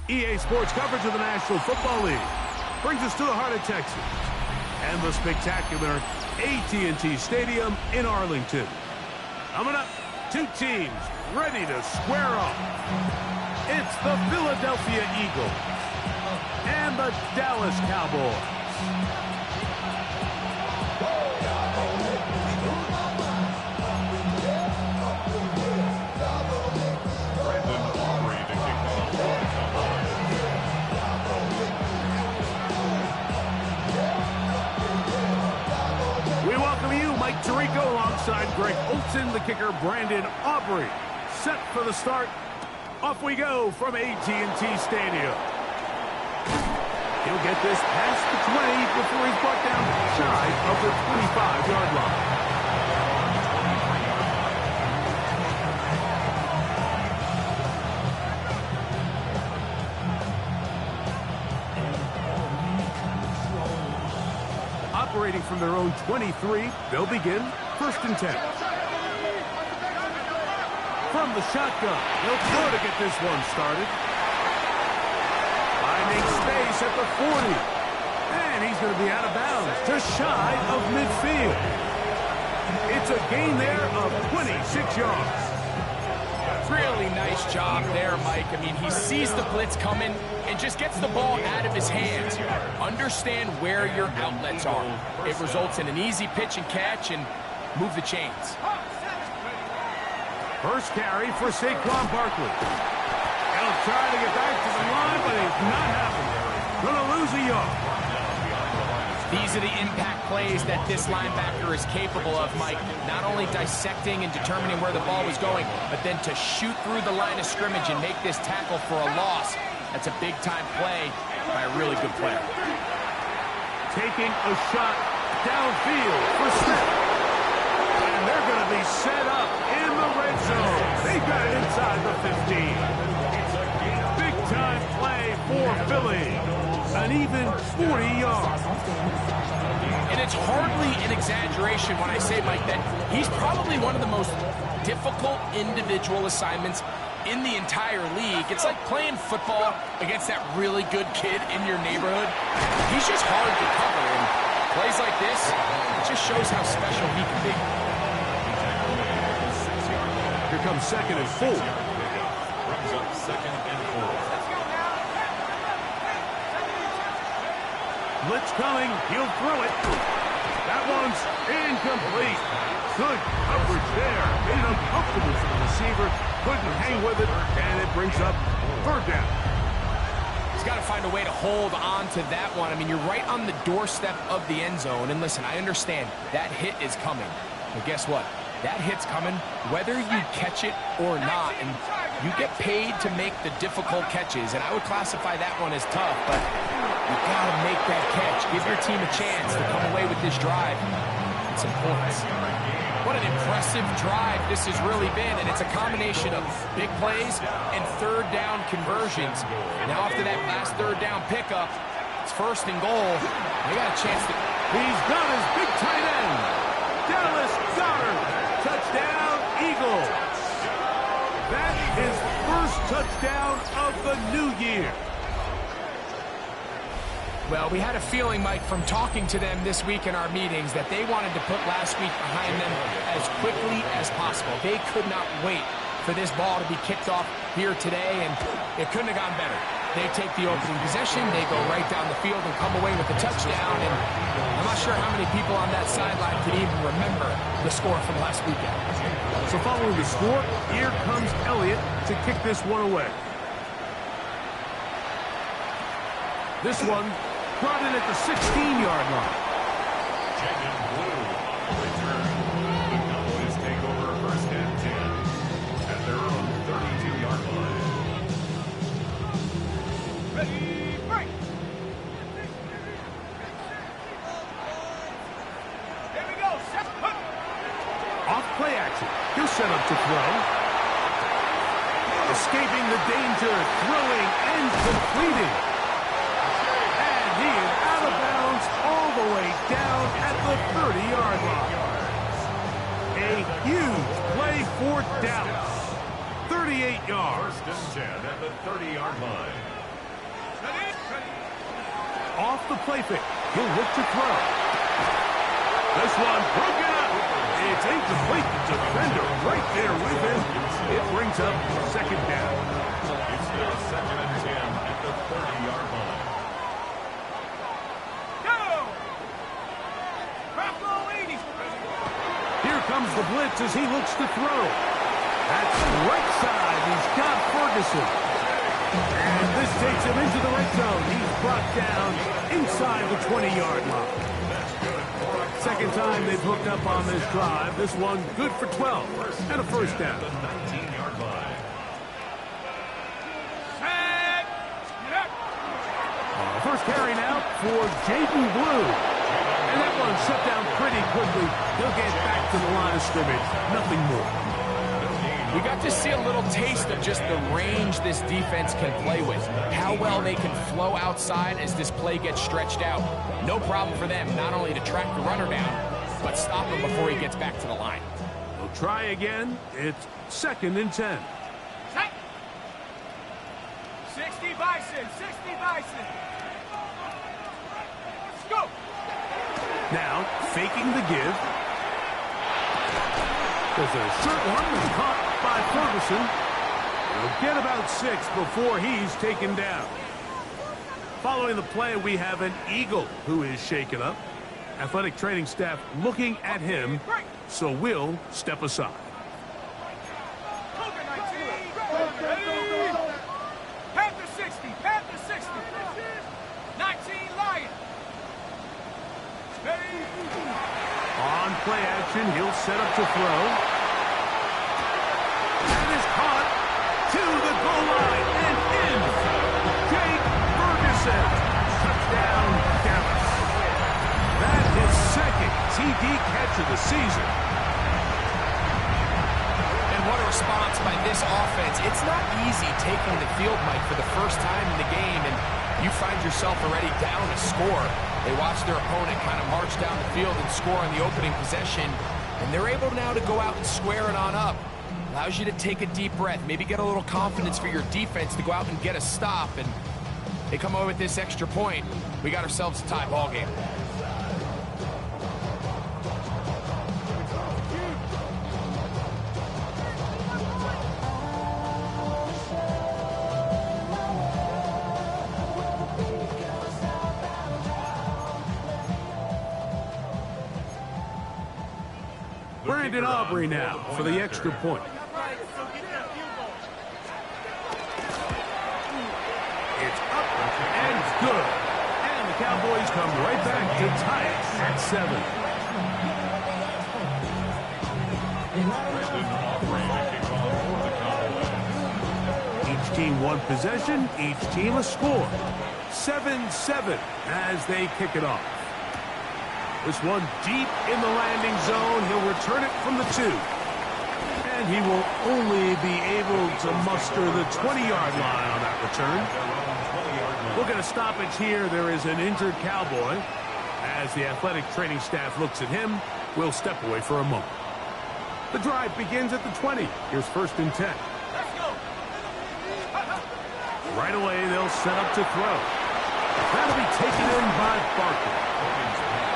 EA Sports coverage of the National Football League brings us to the heart of Texas and the spectacular AT&T Stadium in Arlington. Coming up, two teams ready to square off. It's the Philadelphia Eagles and the Dallas Cowboys. Tirico alongside Greg Olsen, the kicker Brandon Aubrey. Set for the start. Off we go from AT&T Stadium. He'll get this past the 20 before he's brought down shy of the 25-yard line. Operating from their own 23, they'll begin 1st and 10. From the shotgun, they'll throw to get this one started. Finding space at the 40. And he's going to be out of bounds, just shy of midfield. It's a gain there of 26 yards. Really nice job there, Mike. I mean, he sees the blitz coming and just gets the ball out of his hands. Understand where your outlets are. It results in an easy pitch and catch and move the chains. First carry for Saquon Barkley. He'll try to get back to the line, but it's not happening. Gonna lose a yard. These are the impact plays that this linebacker is capable of, Mike. Not only dissecting and determining where the ball was going, but then to shoot through the line of scrimmage and make this tackle for a loss. That's a big-time play by a really good player. Taking a shot downfield for Smith. And they're going to be set up in the red zone. They got it inside the 15. Big-time play for Philly. An even 40 yards. And it's hardly an exaggeration when I say, Mike, that he's probably one of the most difficult individual assignments in the entire league. It's like playing football against that really good kid in your neighborhood. He's just hard to cover, and plays like this, it just shows how special he can be. Here comes 2nd and 4. Blitz coming, he'll throw it. That one's incomplete. Good coverage there. Made it uncomfortable for the receiver. Couldn't hang with it, and it brings up 3rd down. He's got to find a way to hold on to that one. I mean, you're right on the doorstep of the end zone. And listen, I understand that hit is coming. But guess what? That hit's coming whether you catch it or not. And you get paid to make the difficult catches. And I would classify that one as tough, but you got to make that catch. Give your team a chance to come away with this drive and some points. What an impressive drive this has really been, and it's a combination of big plays and 3rd down conversions. Now after that last 3rd down pickup, it's 1st and goal. They got a chance to... He's got his big tight end. Dallas Goedert. Touchdown, Eagles. That is first touchdown of the new year. Well, we had a feeling, Mike, from talking to them this week in our meetings that they wanted to put last week behind them as quickly as possible. They could not wait for this ball to be kicked off here today, and it couldn't have gone better. They take the opening possession, they go right down the field and come away with a touchdown, and I'm not sure how many people on that sideline can even remember the score from last weekend. So following the score, here comes Elliott to kick this one away. This one brought in at the 16-yard line. Return. The Cowboys take over 1st and 10 at their own 32-yard line. Ready, break! Here we go, set, put! Off play action. He'll set up to throw. Escaping the danger, throwing and completing. He is out of bounds all the way down at the 30-yard line. A huge play for Dallas. 38 yards. 1st and 10 at the 30-yard line. Off the play fake. He'll look to throw. This one broken up. It's incomplete. The defender right there with him. It brings up second down. It's their 2nd and 10 at the 30-yard line. Here comes the blitz as he looks to throw. That's right side. He's got Ferguson. And this takes him into the red zone. He's brought down inside the 20-yard line. Second time they've hooked up on this drive. This one good for 12 and a first down. The 19-yard line. First carry now for Jaden Blue. And that one shut down pretty quickly. He'll get back to the line of scrimmage. Nothing more. We got to see a little taste of just the range this defense can play with. How well they can flow outside as this play gets stretched out. No problem for them not only to track the runner down, but stop him before he gets back to the line. They'll try again. It's 2nd and 10. 60 Bison, 60 Bison. Let's go. Now, faking the give. There's a short one that's caught by Ferguson. He'll get about 6 before he's taken down. Following the play, we have an Eagle who is shaken up. Athletic training staff looking at him, so we'll step aside. Panther 60, Panther 60. 19 Lion. On play action, he'll set up to throw. And is caught to the goal line and in. Jake Ferguson. Touchdown, Dallas. That is 2nd TD catch of the season. And what a response by this offense. It's not easy taking the field, Mike, for the first time in the game, and you find yourself already down a score. They watch their opponent kind of march down the field and score on the opening possession, and they're able now to go out and square it on up. Allows you to take a deep breath, maybe get a little confidence for your defense to go out and get a stop, and they come away with this extra point. We got ourselves a tie ball game. Brandon Aubrey now for the extra point. It's up and it's good. And the Cowboys come right back to tie it at 7. Each team one possession, each team a score. 7-7 as they kick it off. This one deep in the landing zone. He'll return it from the 2. And he will only be able to muster the 20-yard line on that return. We'll get a stoppage here. There is an injured Cowboy. As the athletic training staff looks at him, we'll step away for a moment. The drive begins at the 20. Here's 1st and 10. Right away, they'll set up to throw. That'll be taken in by Barker.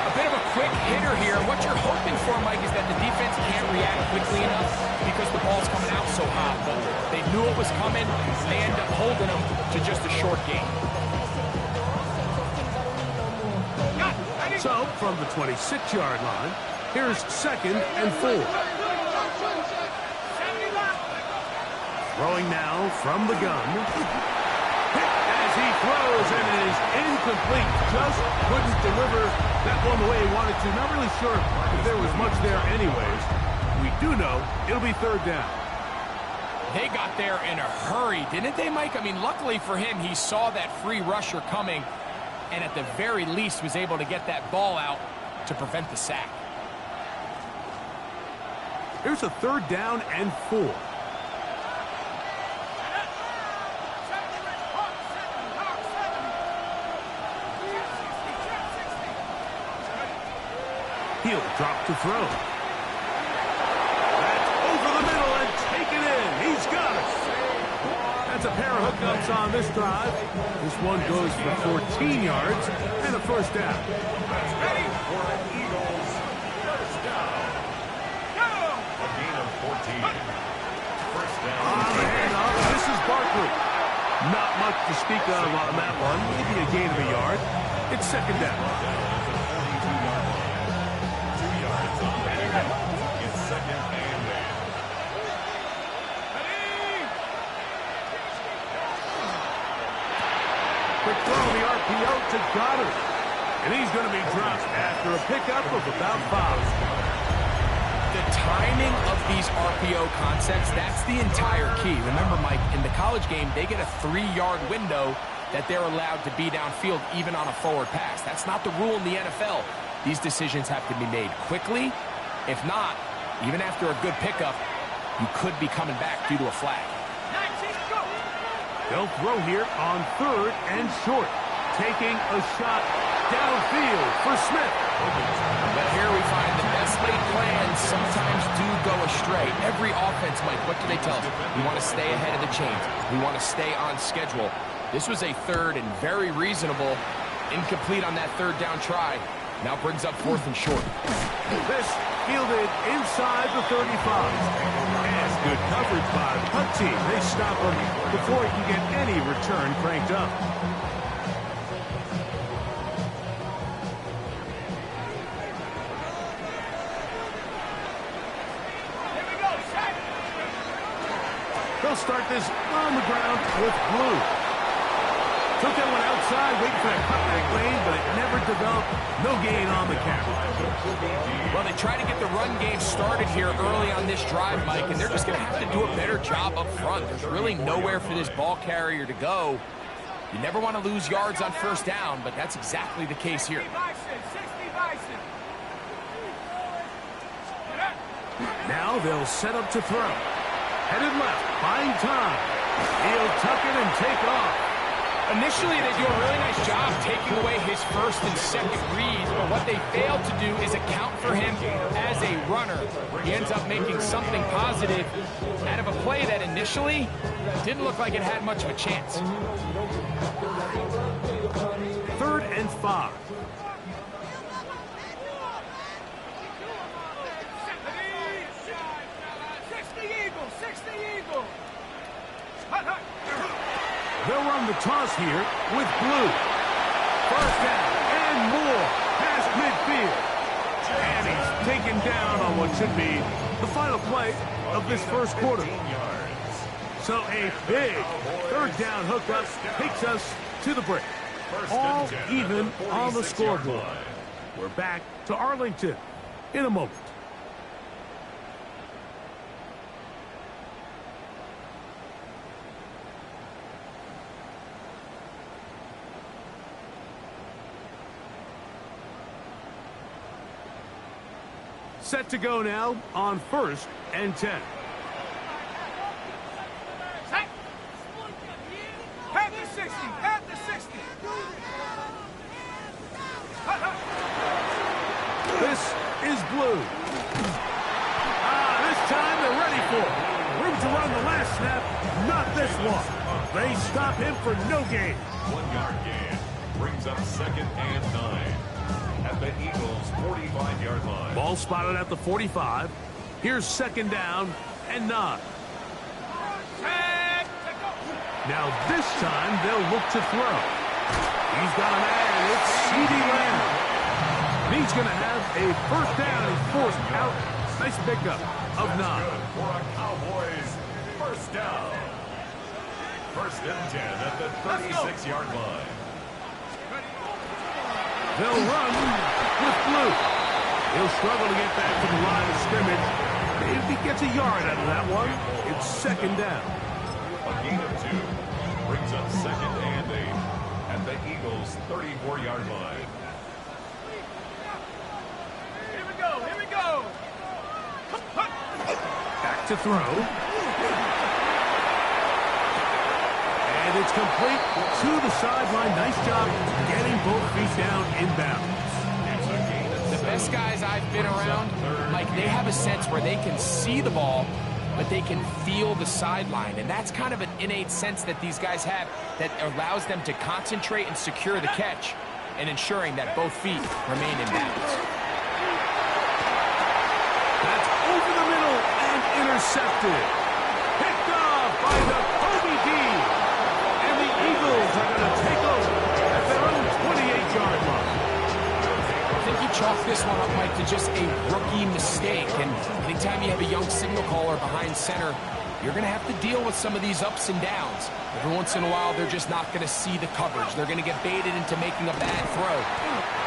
A bit of a quick hitter here. What you're hoping for, Mike, is that the defense can't react quickly enough because the ball's coming out so hot. But they knew it was coming. They end up holding them to just a short gain. So, from the 26-yard line, here's 2nd and 4. Throwing now from the gun. As he throws, and it is incomplete. Just couldn't deliver that one the way he wanted to. Not really sure if there was much there anyways. We do know it'll be 3rd down. They got there in a hurry, didn't they, Mike? I mean, luckily for him, he saw that free rusher coming, and at the very least was able to get that ball out to prevent the sack. Here's a 3rd down and 4. He'll drop to throw. That's over the middle and taken in. He's got it. That's a pair of hookups on this drive. This one goes for 14 yards and a first down. Ready? For the Eagles, first down. Go! A gain of 14. First down. On the handoff, this is Barkley. Not much to speak of on that one. Maybe a gain of a yard. It's second down. Down at the 42-yard line. 2 yards on the carry. It's second and 8. Ready? Quick throw, the RPO to Goddard. And he's going to be dropped after a pickup of about 5. The timing of these RPO concepts, that's the entire key. Remember, Mike, in the college game, they get a 3-yard window that they're allowed to be downfield even on a forward pass. That's not the rule in the NFL. These decisions have to be made quickly. If not, even after a good pickup, you could be coming back due to a flag. 19, go! They'll throw here on 3rd and short. Taking a shot downfield for Smith. But here we find the best laid plans sometimes do go astray. Every offense, Mike, what do they tell us? We want to stay ahead of the chains. We want to stay on schedule. This was a 3rd and very reasonable. Incomplete on that 3rd down try. Now brings up 4th and short. This fielded inside the 35. And good coverage by the punt team. They stop him before he can get any return cranked up. They'll start this on the ground with Blue. Took that one outside, waiting for that cutback lane, but it never developed. No gain on the carry. Well, they try to get the run game started here early on this drive, Mike, and they're just going to have to do a better job up front. There's really nowhere for this ball carrier to go. You never want to lose yards on 1st down, but that's exactly the case here. 60 Bison. Now they'll set up to throw. Headed left, buying time. He'll tuck it and take off. Initially, they do a really nice job taking away his 1st and 2nd reads, but what they failed to do is account for him as a runner. He ends up making something positive out of a play that initially didn't look like it had much of a chance. 3rd and 5. They'll run the toss here with Blue. 1st down and more past midfield. And he's taken down on what should be the final play of this 1st quarter. So a big 3rd down hookup takes us to the break. All even on the scoreboard. We're back to Arlington in a moment. Set to go now on 1st and 10. At the 60, at the 60. This is Blue. This time they're ready for it. Room to run the last snap, not this one. They stop him for no gain. 1-yard gain brings up 2nd and 9 at the Eagles' 45-yard line. Ball spotted at the 45. Here's 2nd down and 9. Now this time they'll look to throw. He's got a man. It's C.D. Lamb. And he's going to have a 1st down and forced out. Nice pickup of 9. For a Cowboys 1st down. 1st and 10 at the 36-yard line. They'll run with Blue. He'll struggle to get back to the line of scrimmage. If he gets a yard out of that one, it's 2nd down. A gain of 2 brings up 2nd and 8 at the Eagles' 34-yard line. Here we go, here we go. Back to throw. And it's complete to the sideline. Nice job getting both feet down inbounds. The best guys I've been around, Mike, they have a sense where they can see the ball but they can feel the sideline. And that's kind of an innate sense that these guys have that allows them to concentrate and secure the catch and ensuring that both feet remain in bounds. That's over the middle and intercepted. Picked off by the Kobe D. And the Eagles are going to take over at their own 28-yard line. I think you chalk this one up, Mike, to just a rookie mistake. And anytime you have a young signal caller behind center, you're going to have to deal with some of these ups and downs. Every once in a while, they're just not going to see the coverage. They're going to get baited into making a bad throw.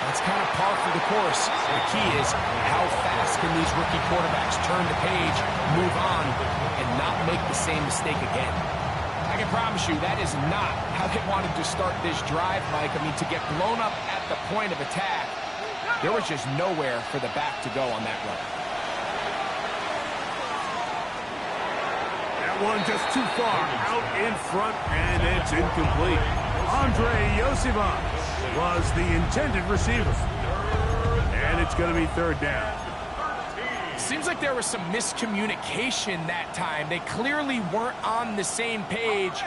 That's kind of par for the course. The key is how fast can these rookie quarterbacks turn the page, move on, and not make the same mistake again. I can promise you that is not how they wanted to start this drive, Mike. I mean, to get blown up at the point of attack, there was just nowhere for the back to go on that run. That one just too far out in front, and it's incomplete. Andre Yosivas was the intended receiver. And it's going to be third down. Seems like there was some miscommunication that time. They clearly weren't on the same page.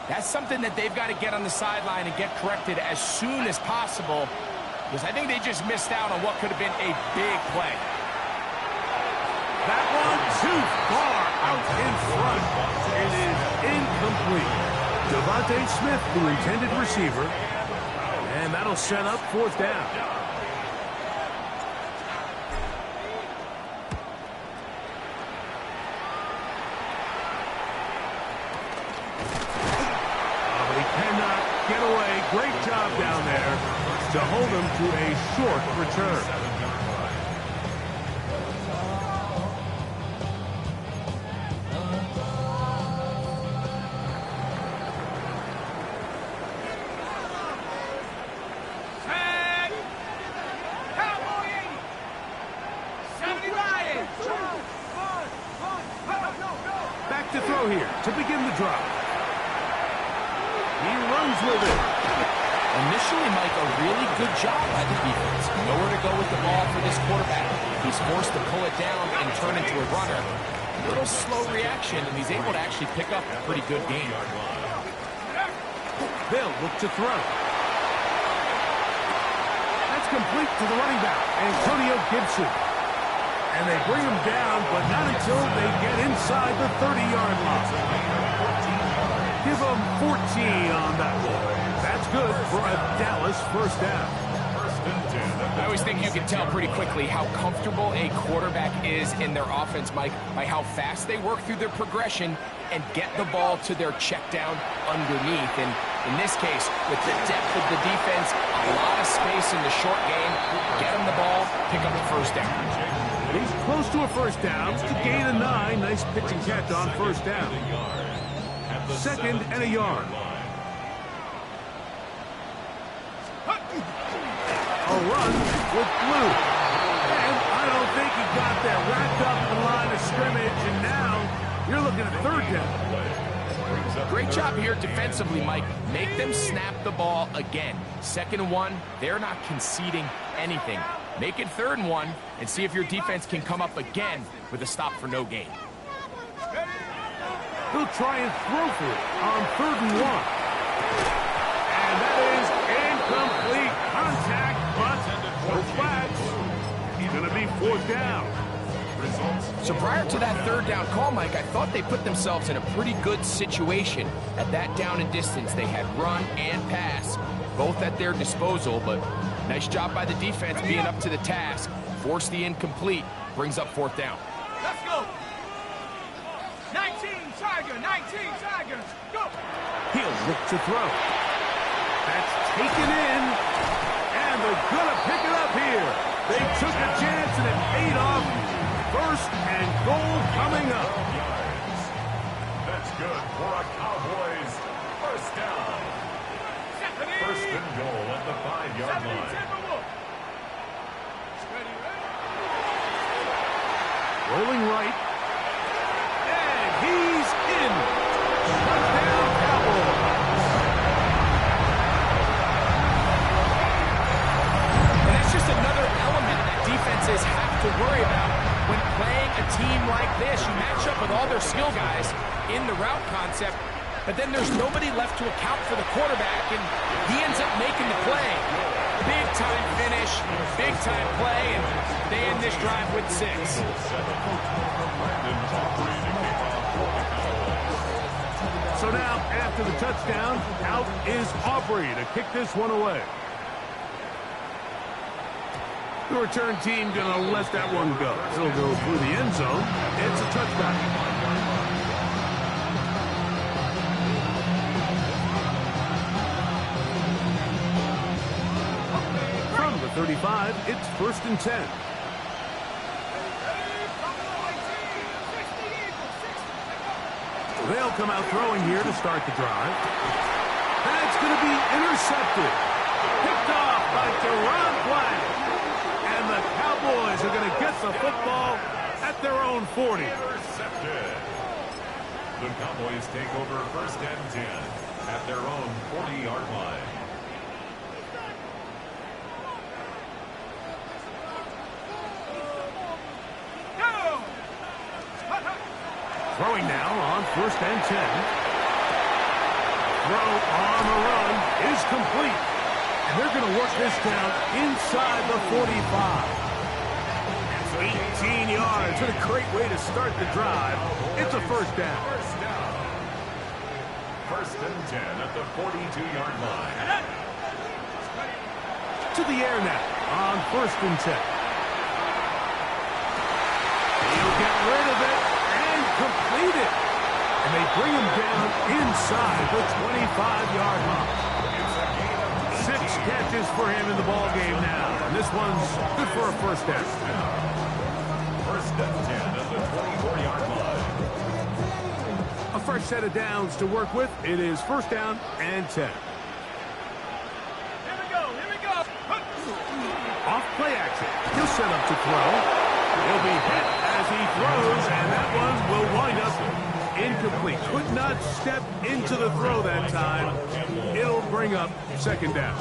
That's something that they've got to get on the sideline and get corrected as soon as possible, because I think they just missed out on what could have been a big play. That one too far out in front. It is incomplete. Devontae Smith, the intended receiver, and that'll set up fourth down. He cannot get away. Great job down there to hold him to a short return. Back to throw here to begin the drive. He runs with it. Initially, Mike, a really good job by the defense. Nowhere to go with the ball for this quarterback. He's forced to pull it down and turn into a runner. A little slow reaction, and he's able to actually pick up a pretty good game. They'll look to throw. That's complete to the running back, Antonio Gibson. And they bring him down, but not until they get inside the 30-yard line. Give them 14 on that one. That's good for a Dallas first down. I always think you can tell pretty quickly how comfortable a quarterback is in their offense, Mike, by how fast they work through their progression and get the ball to their check down underneath. And in this case, with the depth of the defense, a lot of space in the short game, get them the ball, pick up the first down. He's close to a first down to gain a 9. Nice pitch and catch on first down. Second and a yard. A run with Blue. And I don't think he got that wrapped up in the line of scrimmage, and now you're looking at third down. Great job here defensively, Mike. Make them snap the ball again. 2nd and 1, they're not conceding anything. Make it 3rd and 1 and see if your defense can come up again with a stop for no gain. He'll try and throw for it on 3rd and 1. And that is incomplete contact, but no flags. He's going to be 4th down. So prior to that 3rd down call, Mike, I thought they put themselves in a pretty good situation at that down and distance. They had run and pass, both at their disposal, but nice job by the defense being up to the task. Force the incomplete, brings up 4th down. Let's go. 19 Tigers, go. He'll look to throw. That's taken in, and they're going to pick it up here. They took a chance, and it paid off. 1st and goal coming up. That's good for a Cowboys first down. 1st and goal at the 5-yard line. Rolling right. And he's in. Touchdown, Cowboys. And that's just another element that defenses have to worry about when playing a team like this, you match up with all their skill guys in the route concept, but then there's nobody left to account for the quarterback, and he ends up making the play. Big-time finish, big-time play, and they end this drive with 6. So now, after the touchdown, out is Aubrey to kick this one away. The return team going to let that one go. It'll go through the end zone. It's a touchback. From the 35, it's 1st and 10. They'll come out throwing here to start the drive. That's going to be intercepted. Picked off by Deron Black. And the Cowboys are going to get the football at their own 40. Intercepted. The Cowboys take over 1st and 10 at their own 40-yard line. Throwing now on 1st and 10. Throw on the run is complete. And they're going to work this down inside the 45. 18 yards. What a great way to start the drive. It's a 1st down. 1st and 10 at the 42-yard line. To the air now on 1st and 10. He'll get rid of it and complete it. And they bring him down inside the 25-yard line. 6 catches for him in the ball game now. And this one's good for a 1st down. 1st and 10 at the 24-yard line. A fresh set of downs to work with. It is 1st down and 10. Here we go, here we go. Off play action. He'll set up to throw. He'll be hit as he throws, and that one will wind up incomplete. Could not step into the throw that time. It'll bring up 2nd down.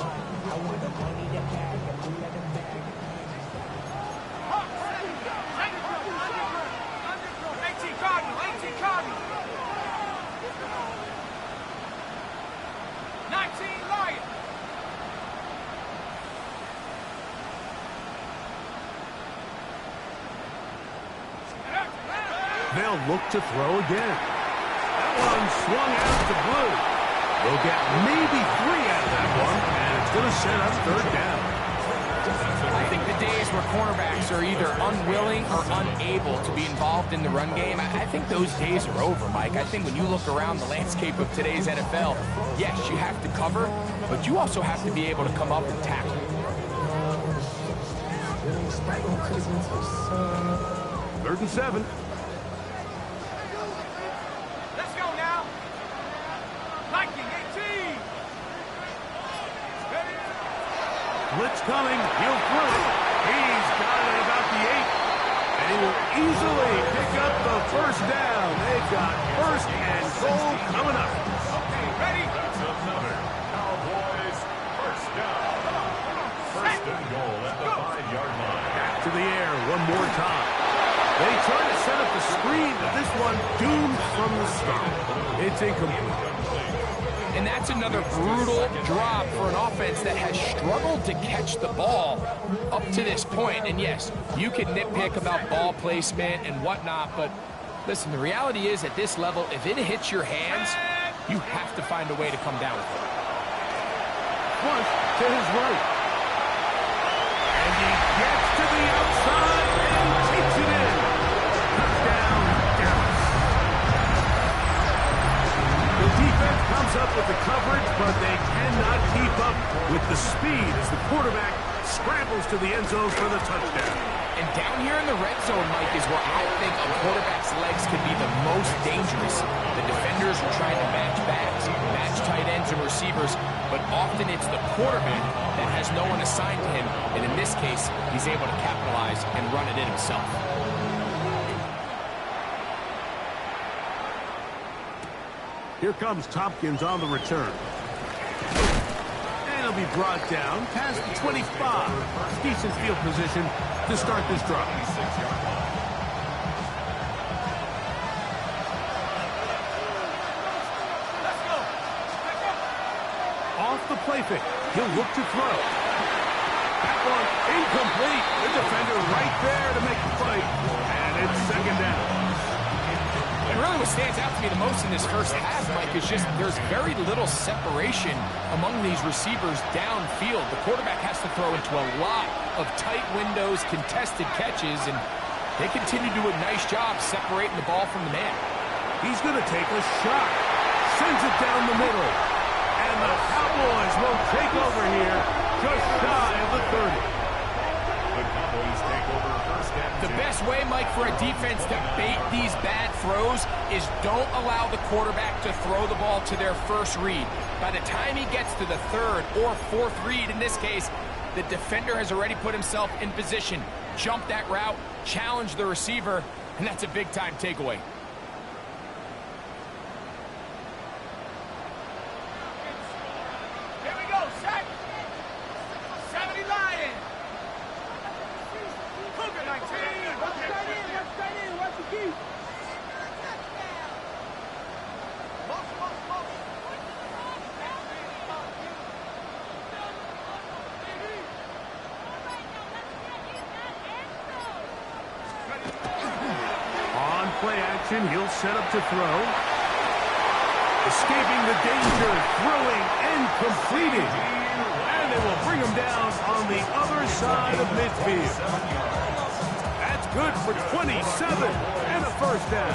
18 Cardinal, 18 Cardinal. 19 Lion. They'll look to throw again. That one swung out to Blue. They'll get maybe 3 out of that one, and it's going to set up 3rd down. I think the days where cornerbacks are either unwilling or unable to be involved in the run game, I think those days are over, Mike. I think when you look around the landscape of today's NFL, yes, you have to cover, but you also have to be able to come up and tackle. 3rd and 7. Let's go now. Viking 18. Blitz coming. He'll throw it. He's got it about the 8. And he will easily pick up the 1st down. They've got 1st and goal coming up. Okay, ready? That's another Cowboys 1st down. 1st and goal at the 5-yard line. Back to the air one more time. They try to set up the screen, but this one doomed from the start. It's incomplete. And that's another brutal drop for an offense that has struggled to catch the ball up to this point. And yes, you can nitpick about ball placement and whatnot, but listen, the reality is at this level, if it hits your hands, you have to find a way to come down with it. Once to his right. And he gets to the outside and takes it in. Touchdown, Dallas. The defense comes up with the coverage, but they cannot keep up with the speed as the quarterback scrambles to the end zone for the touchdown. And down here in the red zone, Mike, is where I think a quarterback's legs can be the most dangerous. The defenders are trying to match backs, match tight ends and receivers, but often it's the quarterback that has no one assigned to him, and in this case, he's able to capitalize and run it in himself. Here comes Tompkins on the return. And he'll be brought down past the 25. Decent field position to start this drive. off the play fake. He'll look to throw. That one incomplete. The defender right there to make the play. And it's second down. And really what stands out to me the most in this first half, Mike, is just there's very little separation among these receivers downfield. The quarterback has to throw into a lot of tight windows, contested catches, and they continue to do a nice job separating the ball from the man. He's going to take a shot. Sends it down the middle. And the Cowboys will take over here just shy of the 30. The Cowboys take over first and 10. The best way, Mike, for a defense to bait these bad throws is don't allow the quarterback to throw the ball to their first read. By the time he gets to the third or fourth read, in this case, the defender has already put himself in position. Jump that route, challenge the receiver, and that's a big-time takeaway. Here we go, set. 70 Lion. Cougar 19. Let's stay in, watch the key. On play action, he'll set up to throw. Escaping the danger, throwing and completing. And they will bring him down on the other side of midfield. That's good for 27 and a first down.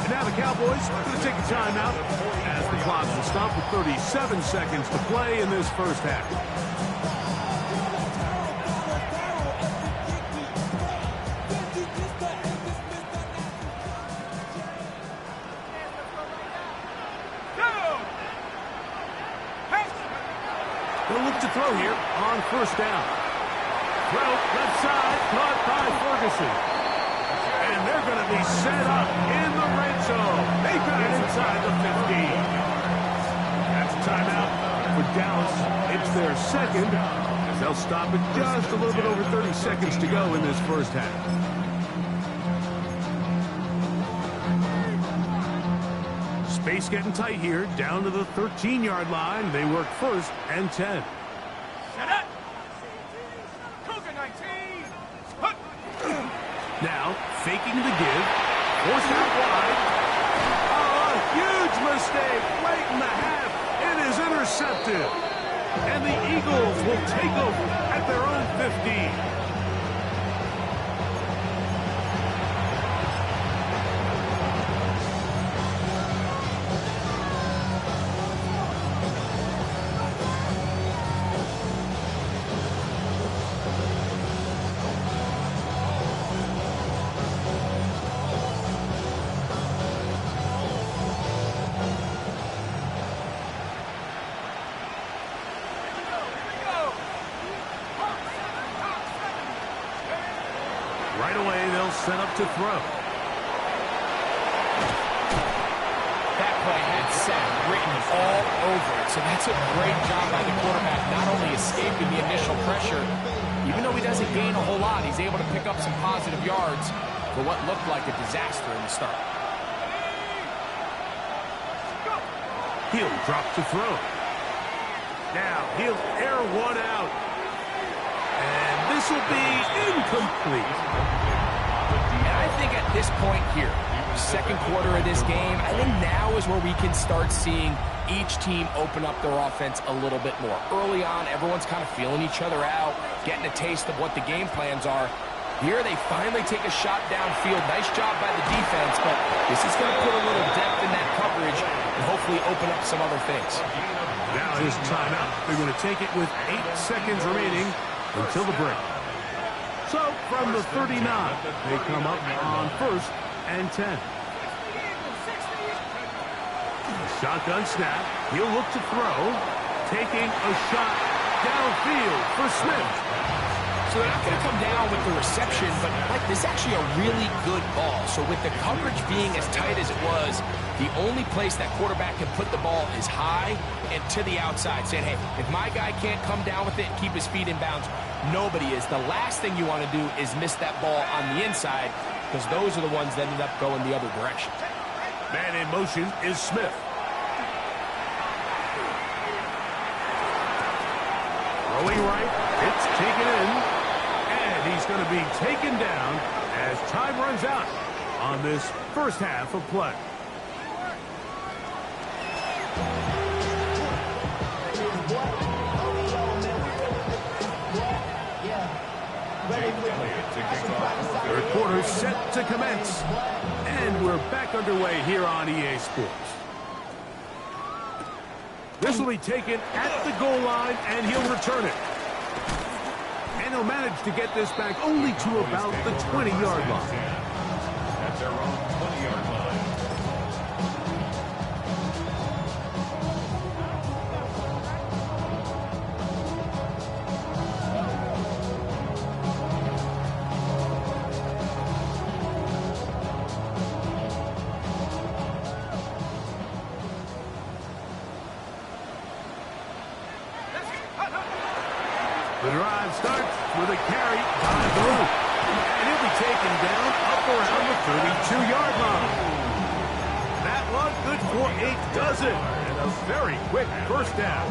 And now the Cowboys are going to take a timeout as the clock will stop with 37 seconds to play in this first half. He'll look to throw here on first down. Throw left side, caught by Ferguson. And they're going to be set up in the red zone. They got it inside the 15. That's a timeout for Dallas. It's their second. They'll stop it just a little bit over 30 seconds to go in this first half. Space getting tight here, down to the 13-yard line. They work first and 10. Set up. Cougar 19. Now, faking the give. Forced out wide. Oh, a huge mistake late in the half. It is intercepted. And the Eagles will take over at their own 15. Right away, they'll set up to throw. That play had sack written all over it, so that's a great job by the quarterback, not only escaping the initial pressure, even though he doesn't gain a whole lot, he's able to pick up some positive yards for what looked like a disaster in the start. He'll drop to throw. Now, he'll air one out. And this will be incomplete. And I think at this point here, second quarter of this game, I think now is where we can start seeing each team open up their offense a little bit more. Early on, everyone's kind of feeling each other out, getting a taste of what the game plans are. Here they finally take a shot downfield. Nice job by the defense, but this is going to put a little depth in that coverage and hopefully open up some other things. Now his timeout. They're going to take it with 8 seconds remaining until the break. So from the 39, they come up on first and 10. Shotgun snap. He'll look to throw. Taking a shot downfield for Smith. So they're not going to come down with the reception, but like this is actually a really good ball. So with the coverage being as tight as it was, the only place that quarterback can put the ball is high and to the outside, saying, hey, if my guy can't come down with it and keep his feet in bounds, nobody is. The last thing you want to do is miss that ball on the inside, because those are the ones that end up going the other direction. Man in motion is Smith. Throwing right, it's taken in, and he's going to be taken down as time runs out on this first half of play. Third quarter set to commence, and we're back underway here on EA Sports. This will be taken at the goal line, and he'll return it. And he'll manage to get this back only to about the 20-yard line. At their own 20-yard line. The drive starts with a carry by the rope. And he'll be taken down up around the 32-yard line. That one good for a dozen. And a very quick first down.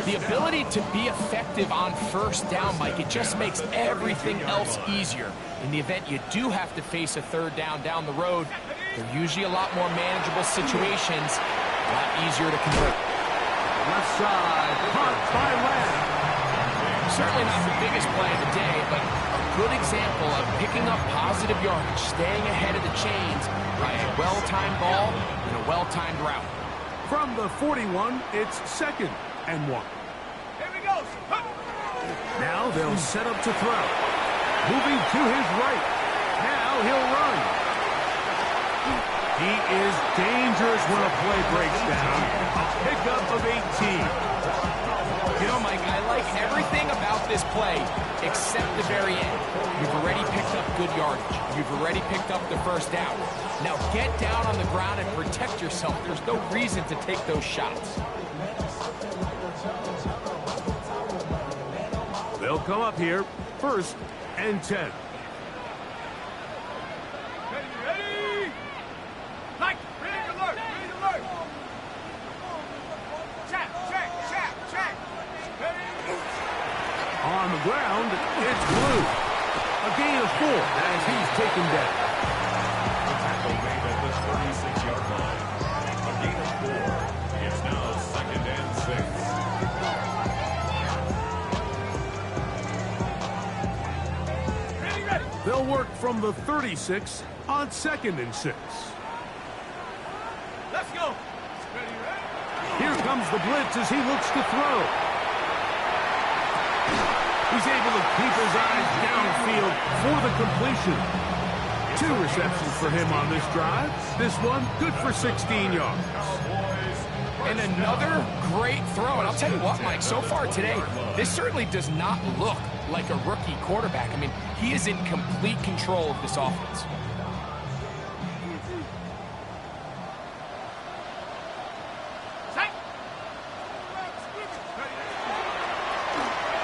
The ability to be effective on first down, Mike, it just makes everything else easier. In the event you do have to face a third down the road, they're usually a lot more manageable situations, a lot easier to convert. Left side, caught by Lamb. Certainly not the biggest play of the day, but a good example of picking up positive yardage, staying ahead of the chains by a well-timed ball and a well-timed route. From the 41, it's 2nd and 1. Here we go. Now they'll set up to throw. Moving to his right. Now he'll run. He is dangerous when a play breaks down. A pickup of 18. You know, Mike, I like everything about this play except the very end. You've already picked up good yardage. You've already picked up the first down. Now get down on the ground and protect yourself. There's no reason to take those shots. They'll come up here, 1st and 10. Ready? Like, ready alert. Check. On the ground, it's Blue. A gain of 4 as he's taken down. The tackle made at the 36-yard line. A gain of 4. It's now 2nd and 6. Ready. They'll work from the 36 on 2nd and 6. Let's go. Ready. Here comes the blitz as he looks to throw. He's able to keep his eyes downfield for the completion. 2 receptions for him on this drive. This one good for 16 yards. And another great throw. And I'll tell you what, Mike, so far today, this certainly does not look like a rookie quarterback. I mean, he is in complete control of this offense.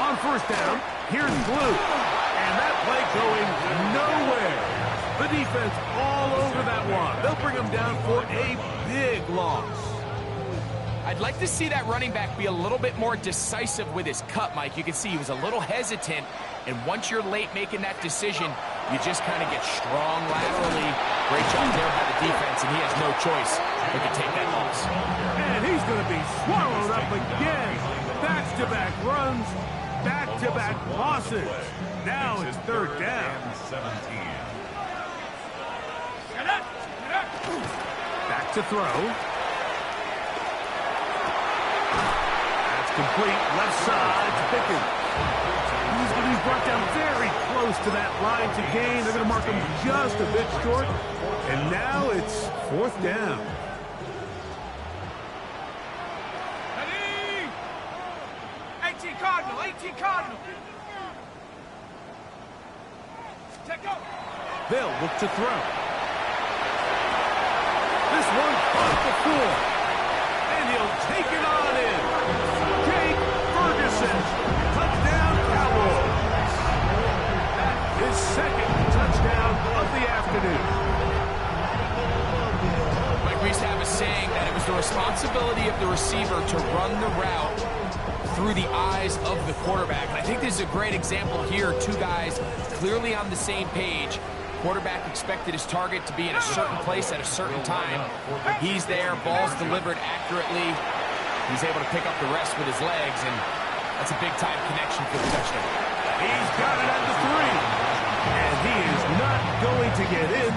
On first down, here's Blue. And that play going nowhere. The defense all over that one. They'll bring him down for a big loss. I'd like to see that running back be a little bit more decisive with his cut, Mike. You can see he was a little hesitant, and once you're late making that decision, you just kind of get strong laterally. Great job there by the defense, and he has no choice but to take that loss. And he's going to be swallowed up again. Back-to-back runs, back-to-back losses. Now it's 3rd down. 17. Back to throw. That's complete. Left side to Pickens. He's going to be brought down very close to that line to gain. They're going to mark him just a bit short. And now it's 4th down. Ready? 18 Cardinal. Take go. They'll look to throw. This one caught the 4. And he'll take it on in. Jake Ferguson. Touchdown, Cowboys. That is 2nd touchdown of the afternoon. Mike, we used to have a saying that it was the responsibility of the receiver to run the route through the eyes of the quarterback. And I think this is a great example here. Two guys clearly on the same page. Quarterback expected his target to be in a certain place at a certain time. He's there, ball's delivered accurately. He's able to pick up the rest with his legs, and that's a big-time connection for the touchdown. He's got it at the 3. And he is not going to get in.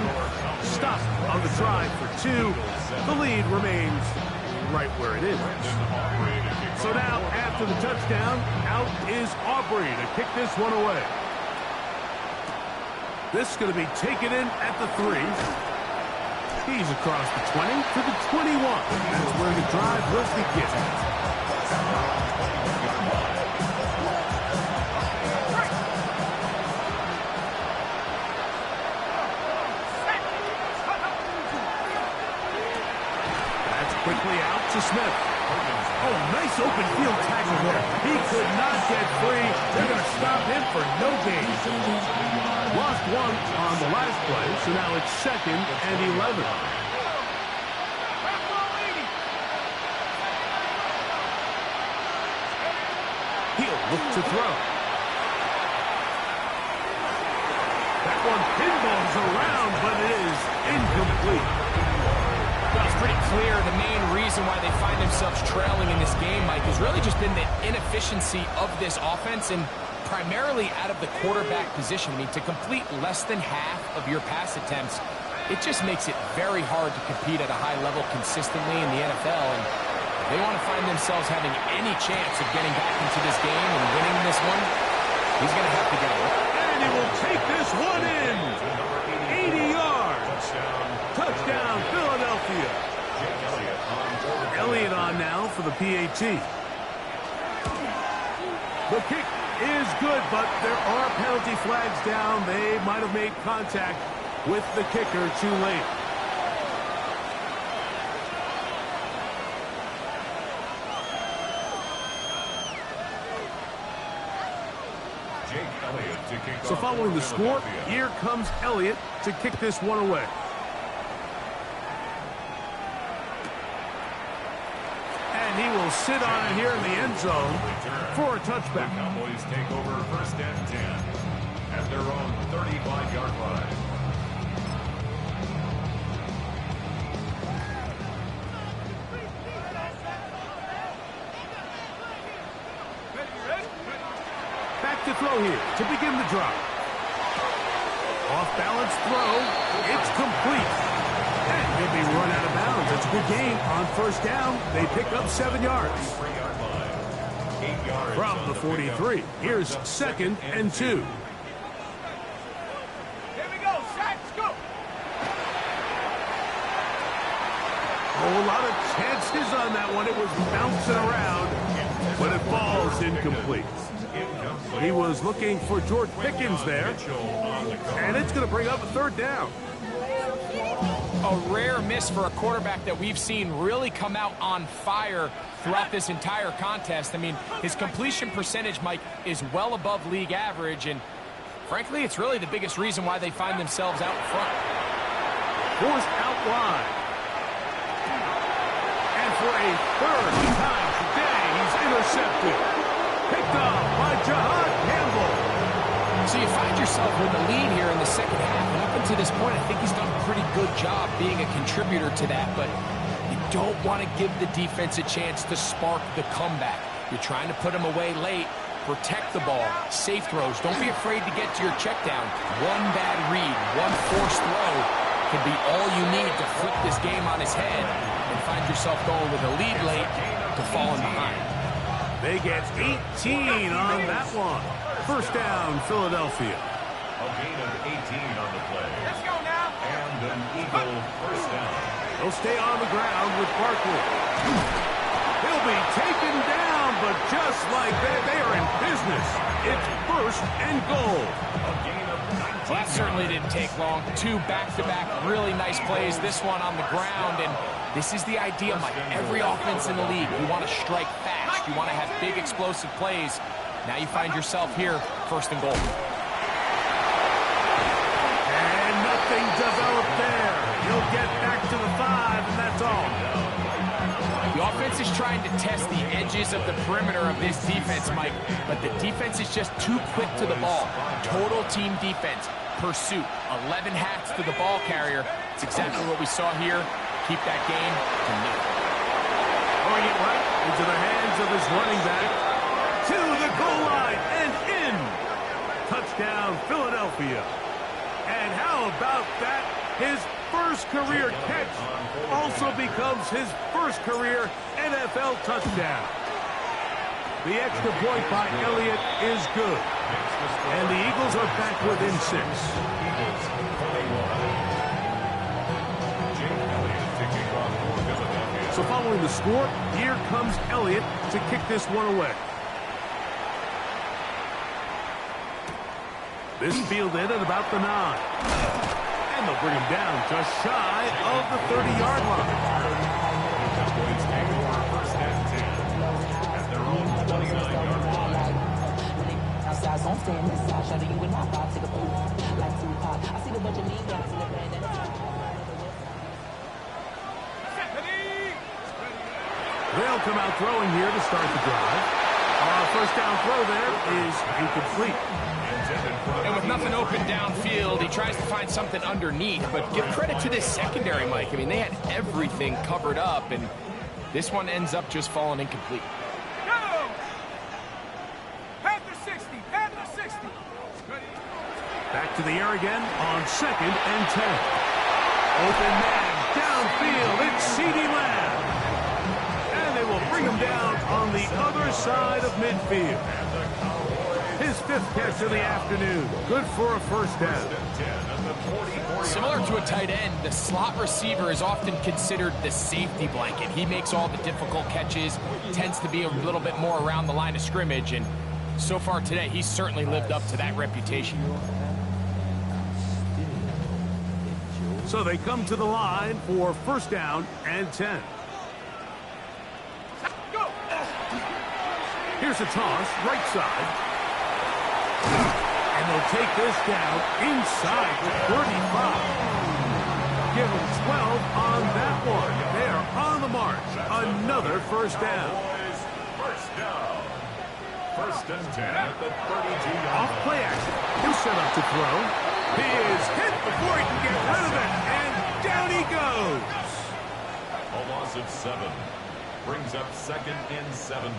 Stopped on the try for 2. The lead remains right where it is. So now, after the touchdown, out is Aubrey to kick this one away. This is going to be taken in at the 3. He's across the 20 to the 21. That's where the drive will begin. That's quickly out to Smith. Oh, nice open field tackle there. He could not get free. They're going to stop him for no gain. Lost 1 on the last play, so now it's 2nd and 11. He'll look to throw. That one pinballs around, but it is incomplete. Well, it's pretty clear the main reason why they find themselves trailing in this game, Mike, has really just been the inefficiency of this offense and primarily out of the quarterback position. I mean, to complete less than half of your pass attempts, it just makes it very hard to compete at a high level consistently in the NFL. And if they want to find themselves having any chance of getting back into this game and winning this one, he's going to have to get it. And he will take this one in. 80 yards. Touchdown, Philadelphia. Elliott on now for the PAT. The kick is good, but there are penalty flags down. They might have made contact with the kicker too late. So following the score, here comes Elliott to kick this one away. And he will sit on it here in the end zone for a touchback. The Cowboys take over 1st and 10 at their own 35-yard line. Back to throw here to begin the drive. Off-balance throw. It's complete. And he'll be run out of bounds. It's a good gain on 1st down. They pick up 7 yards. From the 43, here's 2nd and 2. Here we go, Sacks, go! Oh, a lot of chances on that one. It was bouncing around, but it falls incomplete. He was looking for George Pickens there, and it's going to bring up a 3rd down. A rare miss for a quarterback that we've seen really come out on fire throughout this entire contest. I mean, his completion percentage, Mike, is well above league average, and frankly, it's really the biggest reason why they find themselves out front. Forced out wide. And for a 3rd time today, he's intercepted. Picked off by Jahad Campbell. So you find yourself with a lead here in the 2nd half, and up until this point, I think he's done a pretty good job being a contributor to that, but you don't want to give the defense a chance to spark the comeback. You're trying to put him away late, protect the ball, safe throws. Don't be afraid to get to your check down. One bad read, one forced throw can be all you need to flip this game on his head and find yourself going with a lead late to falling behind. They get 18 on that one. 1st down, Philadelphia. A gain of 18 on the play. Let's go now. And an Eagle 1st down. They'll stay on the ground with Barkley. He'll be taken down, but just like that, they are in business. It's 1st and goal. A gain of 19. Well, that certainly didn't take long. 2 back-to-back really nice plays. This one on the ground, and this is the idea, Mike. Every offense in the league, you want to strike fast. You want to have big explosive plays. Now you find yourself here, 1st and goal. And nothing developed there. He'll get back to the 5, and that's all. The offense offense is trying to test the edges of the perimeter of this defense, Mike, but the defense is just too quick to the ball. Total team defense, pursuit, 11 hats to the ball carrier. It's exactly what we saw here. Keep that game to me. Throwing it right into the hands of his running back. To the goal line and in. Touchdown, Philadelphia. And how about that? His first career catch also becomes his first career NFL touchdown. The extra point by Elliott is good. And the Eagles are back within 6. So following the score, here comes Elliott to kick this one away. This fielded at about the 9. And they'll bring him down just shy of the 30-yard line. First and 10 at their own 29-yard line. They'll come out throwing here to start the drive. First down throw there is incomplete. And with nothing open downfield, he tries to find something underneath. But give credit to this secondary, Mike. I mean, they had everything covered up, and this one ends up just falling incomplete. Go! Panther 60, Panther 60. Back to the air again on 2nd and 10. Open man downfield. It's CeeDee Lamb. And they will bring him down on the other side of midfield. His 5th catch of the afternoon. Good for a first down. Similar to a tight end, the slot receiver is often considered the safety blanket. He makes all the difficult catches, tends to be a little bit more around the line of scrimmage, and so far today, he's certainly lived up to that reputation. So they come to the line for first down and 10. Here's a toss, right side. And they'll take this down inside the 35. Give them 12 on that one. They are on the march. Another first down. First down. First and 10 at the 32-yard line. Off play action. He'll set up to throw. He is hit before he can get rid of it. And down he goes. A loss of 7. Brings up 2nd and 17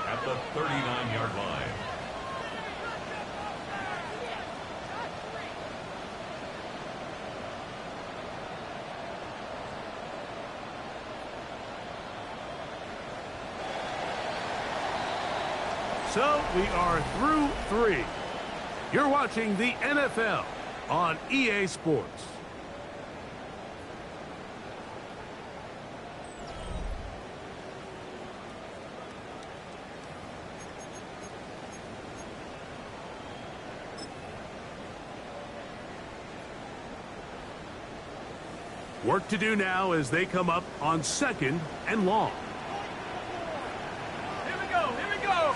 at the 39-yard line. So we are through 3. You're watching the NFL on EA Sports. Work to do now as they come up on 2nd and long. Here we go, here we go.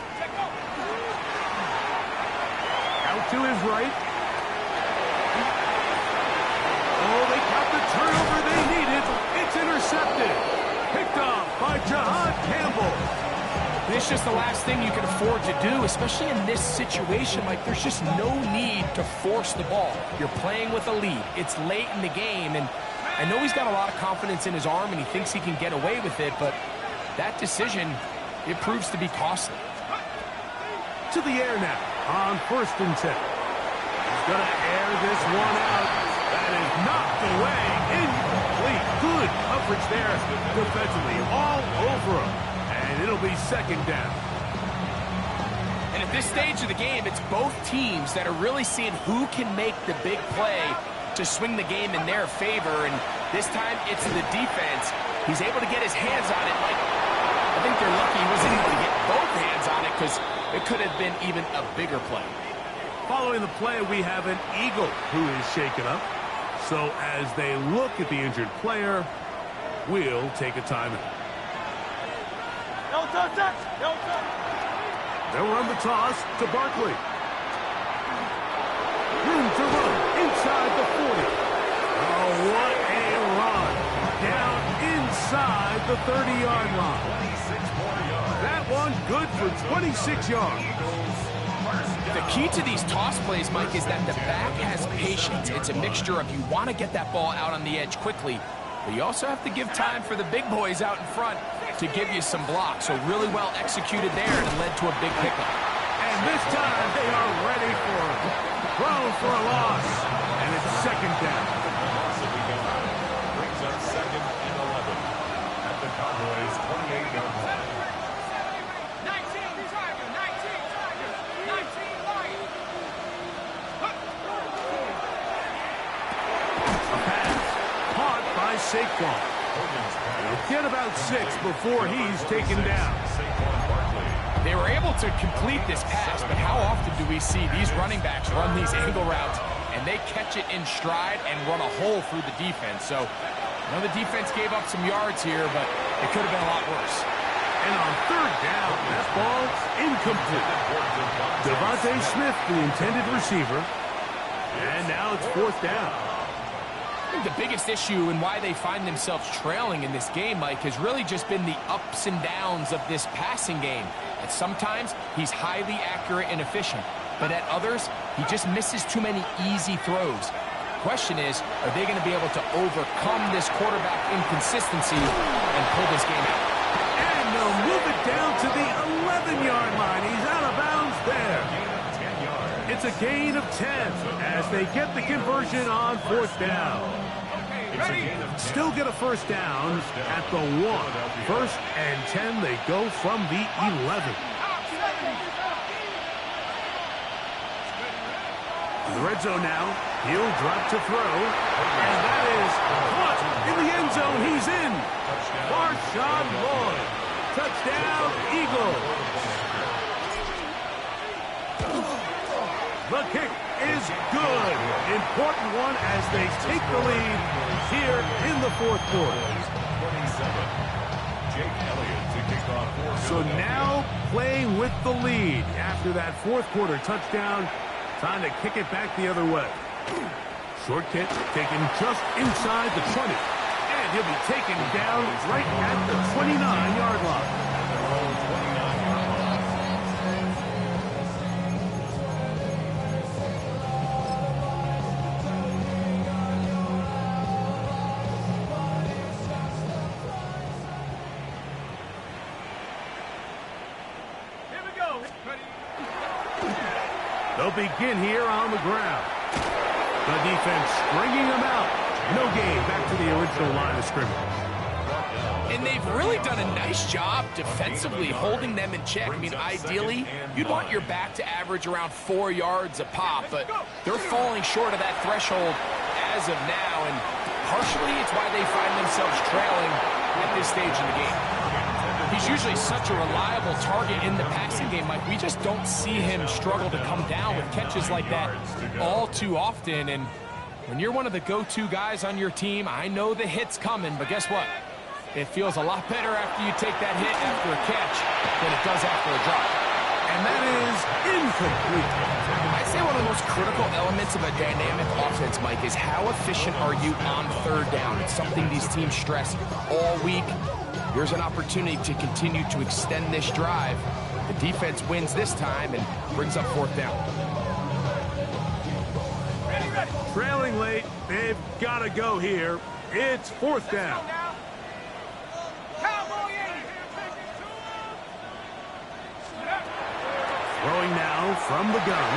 Out to his right. Oh, they got the turnover they needed. It's intercepted. Picked off by Jahad Campbell. It's just the last thing you can afford to do, especially in this situation. Like, there's just no need to force the ball. You're playing with a lead. It's late in the game, and I know he's got a lot of confidence in his arm, and he thinks he can get away with it, but that decision, it proves to be costly. To the air now on 1st and 10. He's going to air this one out. That is knocked away. Incomplete. Good coverage there defensively. All over him. And it'll be 2nd down. And at this stage of the game, it's both teams that are really seeing who can make the big play to swing the game in their favor. And this time, it's the defense. He's able to get his hands on it. Like, I think they're lucky he was able to get both hands on it, because it could have been even a bigger play. Following the play, we have an Eagle who is shaken up. So as they look at the injured player, we'll take a timeout. They'll run the toss to Barkley. Room to run inside the 40. Oh, what a run. Down inside at the 30-yard line. That one good for 26 yards. The key to these toss plays, Mike, is that the back has patience. It's a mixture of you want to get that ball out on the edge quickly, but you also have to give time for the big boys out in front to give you some blocks. So really well executed there, and it led to a big pickup. And this time they are ready for it. Throw for a loss, and it's second down. Brings up 2nd and 11 at the Cowboys' 28-yard line. 19 Tiger, 19 Lion. A pass caught by Saquon. He'll get about 6 before he's taken down. They were able to complete this pass, but how often do we see these running backs run these angle routes and they catch it in stride and run a hole through the defense? So, I know the defense gave up some yards here, but it could have been a lot worse. And on third down, that ball's incomplete. Devontae Smith, the intended receiver. And now it's 4th down. I think the biggest issue and why they find themselves trailing in this game, Mike, has really just been the ups and downs of this passing game. And sometimes he's highly accurate and efficient, but at others, he just misses too many easy throws. The question is, are they going to be able to overcome this quarterback inconsistency and pull this game out? And they'll move it down to the 11-yard line. He's out of bounds there. It's a gain of 10 as they get the conversion on 4th down. Still get a first down at the 1. 1st and 10, they go from the 11. In the red zone now, he'll drop to throw. And that is caught in the end zone. He's in. Marshawn Lloyd. Touchdown, Eagles. The kick is good. Important one as they take the lead here in the 4th quarter. So now playing with the lead after that 4th quarter touchdown. Time to kick it back the other way. Short kick taken just inside the 20. And he'll be taken down right at the 29-yard line. They'll begin here on the ground. The defense stringing them out. No gain back to the original line of scrimmage. And they've really done a nice job defensively holding them in check. I mean, ideally, you'd want your back to average around 4 yards a pop, but they're falling short of that threshold as of now, and partially it's why they find themselves trailing at this stage in the game. He's usually such a reliable target in the passing game, Mike. We just don't see him struggle to come down with catches like that all too often. And when you're one of the go-to guys on your team, I know the hit's coming, but guess what? It feels a lot better after you take that hit after a catch than it does after a drop. And that is incomplete. I'd say one of the most critical elements of a dynamic offense, Mike, is how efficient are you on 3rd down. It's something these teams stress all week. Here's an opportunity to continue to extend this drive. The defense wins this time and brings up 4th down. Trailing late, they've got to go here. It's 4th down. Throwing now from the gun.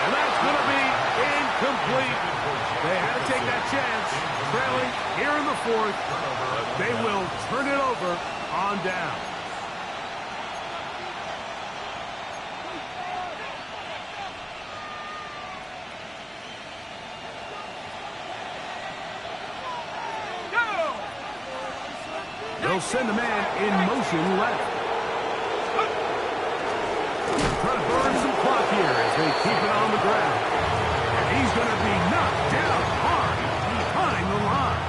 And that's going to be incomplete. They had to take that chance. Trailing here in the 4th. They will turn it over on down. They'll send a man in motion left. Trying to burn some clock here as they keep it on the ground. And he's going to be knocked down hard behind the line.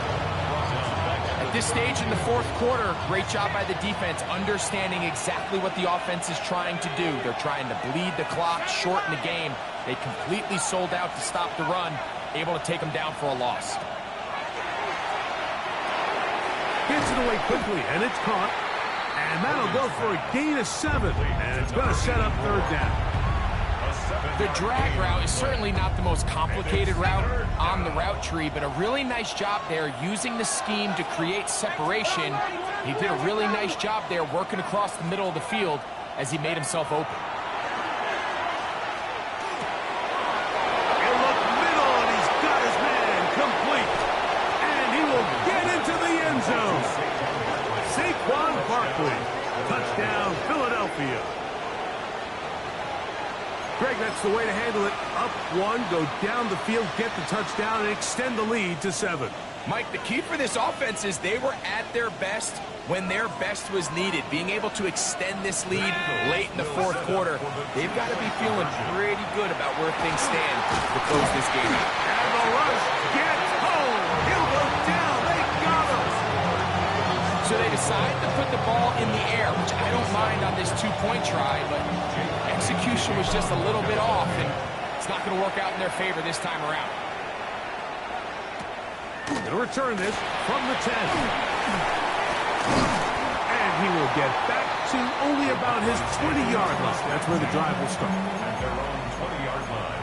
At this stage in the 4th quarter, great job by the defense, understanding exactly what the offense is trying to do. They're trying to bleed the clock, shorten the game. They completely sold out to stop the run, able to take them down for a loss. Gets it away quickly, and it's caught. And that'll go for a gain of 7. And it's going to set up third down. The drag route is certainly not the most complicated route on the route tree, but a really nice job there using the scheme to create separation. He did a really nice job there working across the middle of the field as he made himself open. He'll look middle, and he's got his man complete. And he will get into the end zone. Saquon Barkley. Touchdown, Philadelphia. Greg, that's the way to handle it. Up 1, go down the field, get the touchdown, and extend the lead to 7. Mike, the key for this offense is they were at their best when their best was needed. Being able to extend this lead late in the fourth quarter, they've got to be feeling pretty good about where things stand to close this game out. And the rush gets home. He'll go down. They got him. So they decide to put the ball in the air, which I don't mind on this two-point try, but execution was just a little bit off, and it's not going to work out in their favor this time around. He'll return this from the 10. And he will get back to only about his 20-yard line. That's where the drive will start. At their own 20-yard line.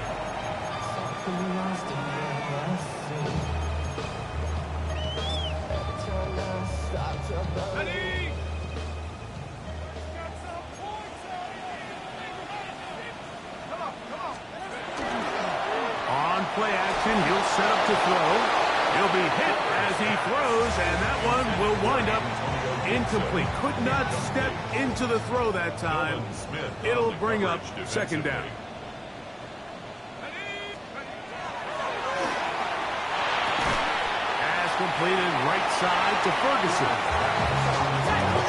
On play action, he'll set up to throw. He'll be hit as he throws, and that one will wind up incomplete. Could not step into the throw that time. It'll bring up second down. Pass completed right side to Ferguson.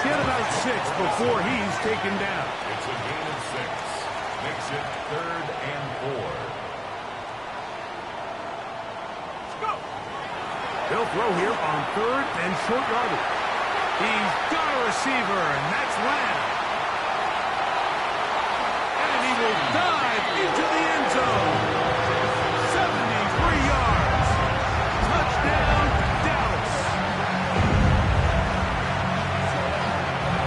Get about 6 before he's taken down. It's a gain of 6. Makes it 3rd and 4. They'll throw here on 3rd and short yardage. He's got a receiver, and that's Lamb. And he will dive into the end zone. 73 yards. Touchdown, Dallas.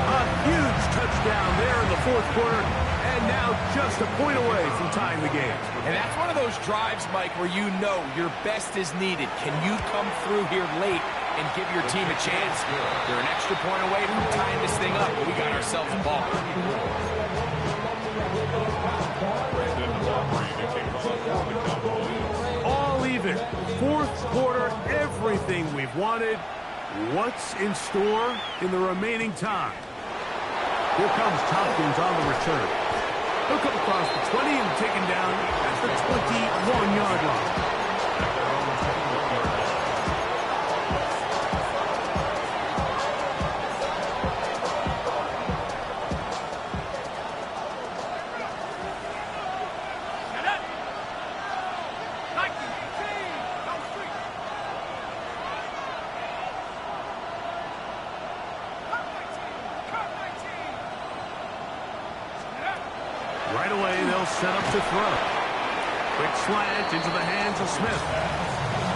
A huge touchdown there in the fourth quarter, and now just a point away from tying the game. And that's one of those drives, Mike, where you know your best is needed. Can you come through here late and give your team a chance? They're an extra point away from tying this thing up, but we got ourselves a ball. All even. Fourth quarter, everything we've wanted. What's in store in the remaining time? Here comes Tompkins on the return. He'll come across the 20 and taken down at the 21-yard line. Right away, they'll set up to throw. Quick slant into the hands of Smith.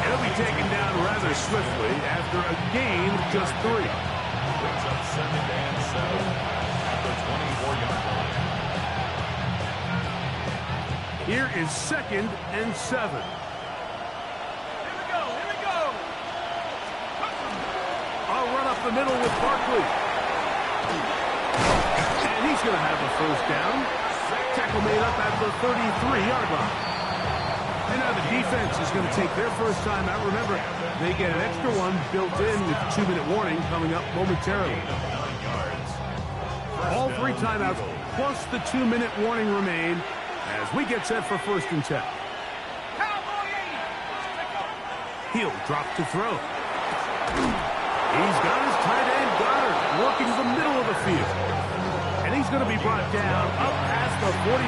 He'll be taken down rather swiftly after a gain of just 3. Brings up 2nd and 7 at the 24-yard line. Here is 2nd and 7. Here we go, here we go. I'll run up the middle with Barkley. And he's going to have a first down. Tackle made up at the 33-yard line. And now the defense is going to take their first time out. Remember, they get an extra one built in with 2-minute warning coming up momentarily. All 3 timeouts plus the 2-minute warning remain as we get set for 1st and 10. He'll drop to throw. He's got his tight end Goddard working the middle of the field. And he's going to be brought down up past the 45.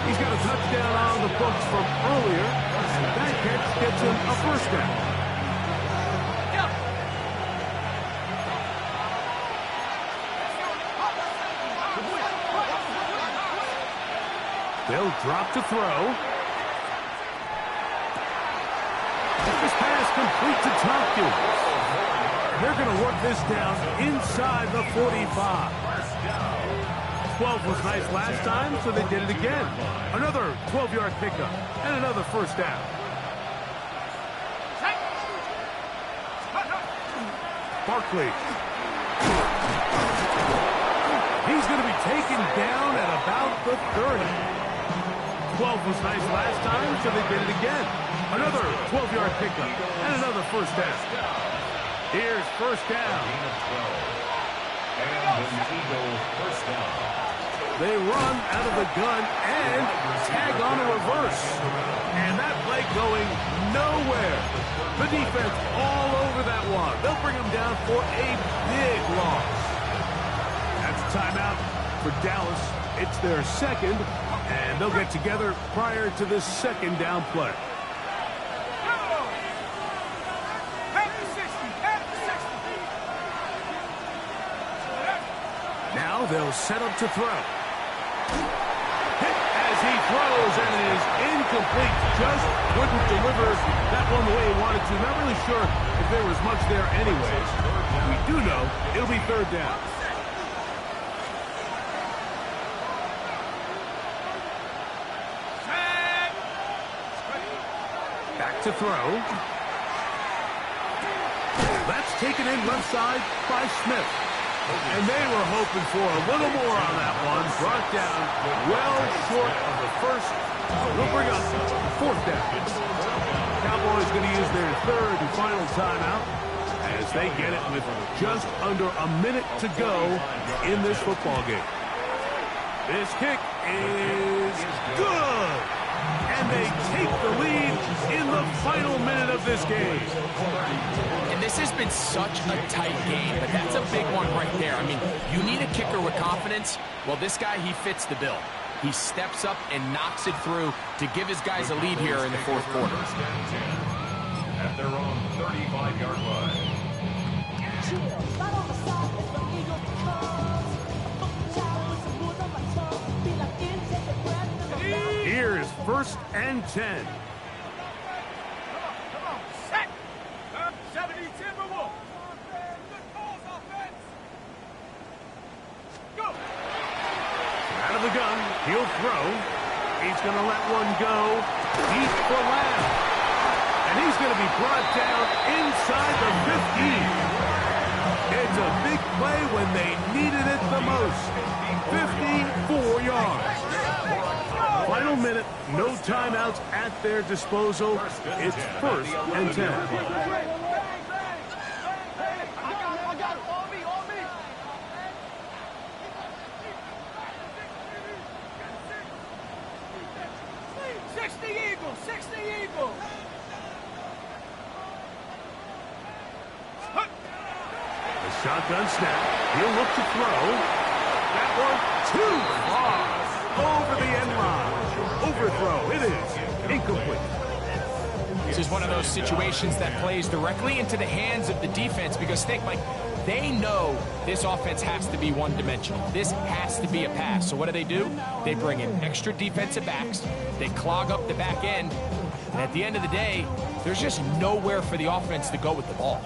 He's got a touchdown on the books from earlier, and that catch gets him a first down. They'll drop to throw. This pass complete to Tompkins. They're going to work this down inside the 45. 12 was nice last time, so they did it again. Another 12-yard pickup and another first down. Barkley. He's going to be taken down at about the 30. 12 was nice last time, so they did it again. Another 12-yard pickup and another first down. Here's first down. And the Eagles first down. They run out of the gun and tag on a reverse. And that play going nowhere. The defense all over that one. They'll bring them down for a big loss. That's a timeout for Dallas. It's their second, and they'll get together prior to this second down play. Now they'll set up to throw. Hit as he throws, and it is incomplete. Just wouldn't deliver that one the way he wanted to. Not really sure if there was much there anyways. We do know it'll be third down. Back to throw. That's taken in left side by Smith. And they were hoping for a little more on that one. Brought down well short of the first. They'll bring up fourth down. Cowboys going to use their third and final timeout as they get it with just under a minute to go in this football game. This kick is good. And they take the lead in the final minute of this game. And this has been such a tight game, but that's a big one right there. I mean, you need a kicker with confidence. Well, this guy, he fits the bill. He steps up and knocks it through to give his guys a lead here in the fourth quarter. At their own 35-yard line. Here's first and 10. Come on, set. 70 Timberwolves. Good calls, offense. Go. Out of the gun, he'll throw. He's going to let one go deep for Lamb. And he's going to be brought down inside the 15. It's a big play when they needed it the most. 54 yards. Final minute, no timeouts at their disposal. It's first and 10. I got it. On me. 60 Eagles. 60 Eagles. The shotgun snap. He'll look to throw. That one too far. Over the end line. Overthrow. It is incomplete. This is one of those situations that plays directly into the hands of the defense because think, Mike, they know this offense has to be one-dimensional. This has to be a pass. So what do? They bring in extra defensive backs. They clog up the back end. And at the end of the day, there's just nowhere for the offense to go with the ball.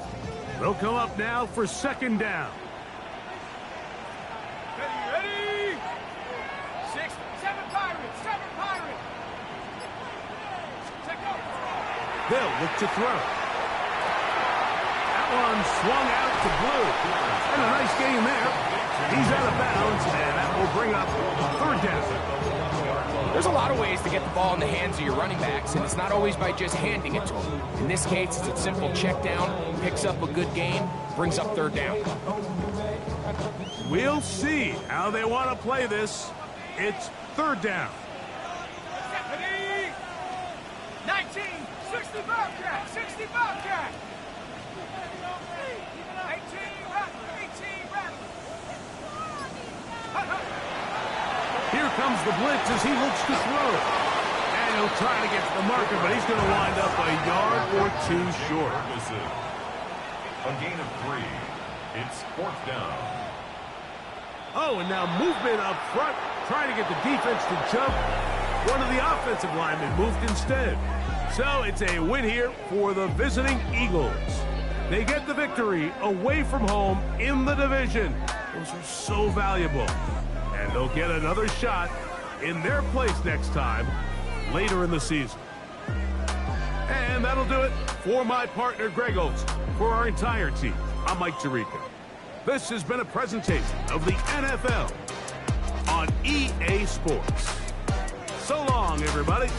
They'll come up now for second down. Ready? 6, 7 Pirates. 7 Pirates. Check out. They'll look to throw. That one swung out to Blue. And a nice game there. He's out of bounds, and that will bring up third down. There's a lot of ways to get the ball in the hands of your running backs, and it's not always by just handing it to them. In this case, it's a simple check down, picks up a good gain, brings up third down. We'll see how they want to play this. It's third down. 19, 60 Bobcat, 60 Bobcat. 18 Raptors. Here comes the blitz as he looks to throw. And he'll try to get to the marker, but he's going to wind up a yard or two short. A gain of 3. It's fourth down. Oh, and now movement up front, trying to get the defense to jump. One of the offensive linemen moved instead. So it's a win here for the visiting Eagles. They get the victory away from home in the division. Those are so valuable. And they'll get another shot in their place next time later in the season. And that'll do it for my partner, Greg Olson. For our entire team, I'm Mike Tirico. This has been a presentation of the NFL on EA Sports. So long, everybody.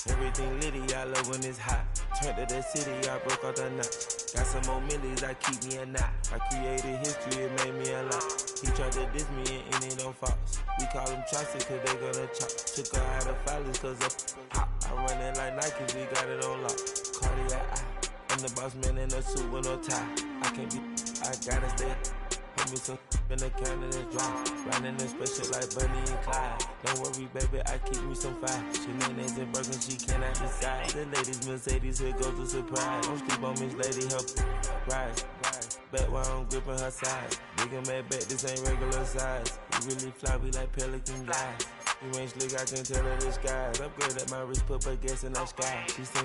Everything litty, I love when it's hot. Turned to the city, I broke out the knot. Got some more millies, I keep me a knot. I created history, it made me a lot. He tried to diss me and it don't false. We call them Chaucer cause they gonna chop. Took her out of filers cause of hot. I run it like Nike, we got it on lock. Cardiac eye, I'm the boss man in a suit with no tie. I can't be, I gotta stay. Hold me some in the can of the dry. Riding in special like Bunny and Clyde. Don't worry, baby, I keep me some fire. She names and Birkin, she cannot decide. The ladies, Mercedes, here goes the surprise. Don't sleep on Miss Lady, help rise. Back while I'm gripping her size. Big and mad back, this ain't regular size. We really fly, we like pelican guys. You ain't slick, I can tell her the skies. Upgrade at my wrist, put her gas in the sky. She